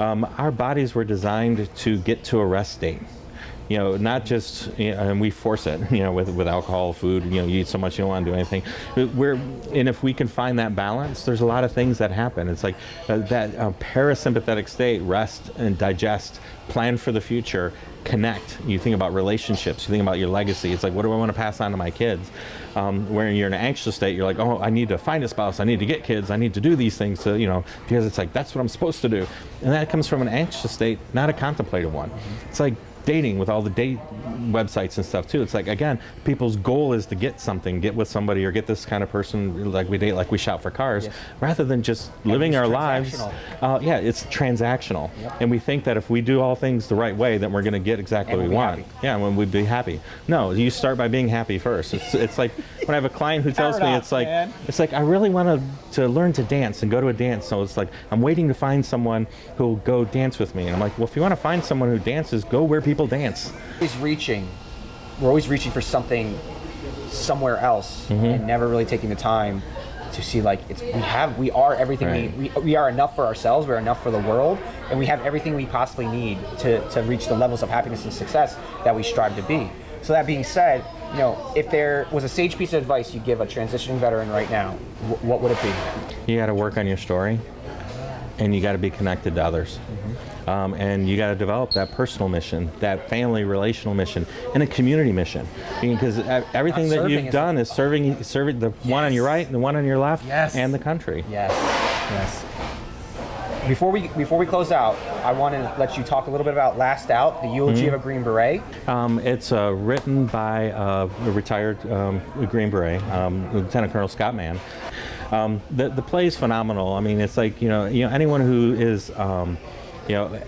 Our bodies were designed to get to a rest state. Not just, and we force it, with alcohol, food, you eat so much you don't want to do anything. And if we can find that balance, there's a lot of things that happen. It's like that parasympathetic state, rest and digest, plan for the future, connect. You think about relationships, you think about your legacy. It's like, what do I want to pass on to my kids? Where you're in an anxious state, you're like, oh, I need to find a spouse, I need to get kids, I need to do these things to, because it's like, that's what I'm supposed to do. And that comes from an anxious state, not a contemplative one. It's like dating with all the date websites and stuff too. It's like, again, people's goal is to get something, get with somebody or get this kind of person like we date, like we shop for cars, yes, rather than just living our lives. It's transactional. Yep. And we think that if we do all things the right way, then we're going to get exactly what we want. Happy. Yeah, when we'd be happy. No, you start by being happy first. It's like when I have a client who tells me, it's like I really want to learn to dance and go to a dance. So it's like, I'm waiting to find someone who'll go dance with me. And I'm like, well, if you want to find someone who dances, go where people dance. We're always reaching for something somewhere else, mm-hmm, and never really taking the time to see, like, we are everything. Right. We are enough for ourselves, we're enough for the world, and we have everything we possibly need to reach the levels of happiness and success that we strive to be. So that being said, if there was a sage piece of advice you give a transitioning veteran right now, what would it be? You got to work on your story, and you got to be connected to others. Mm-hmm. And you got to develop that personal mission, that family relational mission, and a community mission. Because everything that you've done is serving the one on your right and the one on your left, yes, and the country. Yes, yes. Before we close out, I want to let you talk a little bit about Last Out, the eulogy, mm-hmm, of a Green Beret. It's written by a retired Green Beret, Lieutenant Colonel Scott Mann. The play is phenomenal. I mean, it's like, anyone who is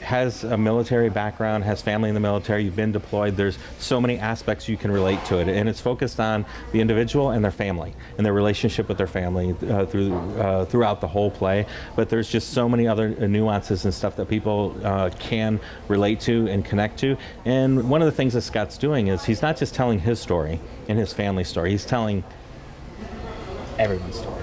has a military background, has family in the military, you've been deployed, there's so many aspects you can relate to it. And it's focused on the individual and their family and their relationship with their family throughout the whole play. But there's just so many other nuances and stuff that people can relate to and connect to. And one of the things that Scott's doing is he's not just telling his story and his family story, he's telling everyone's story.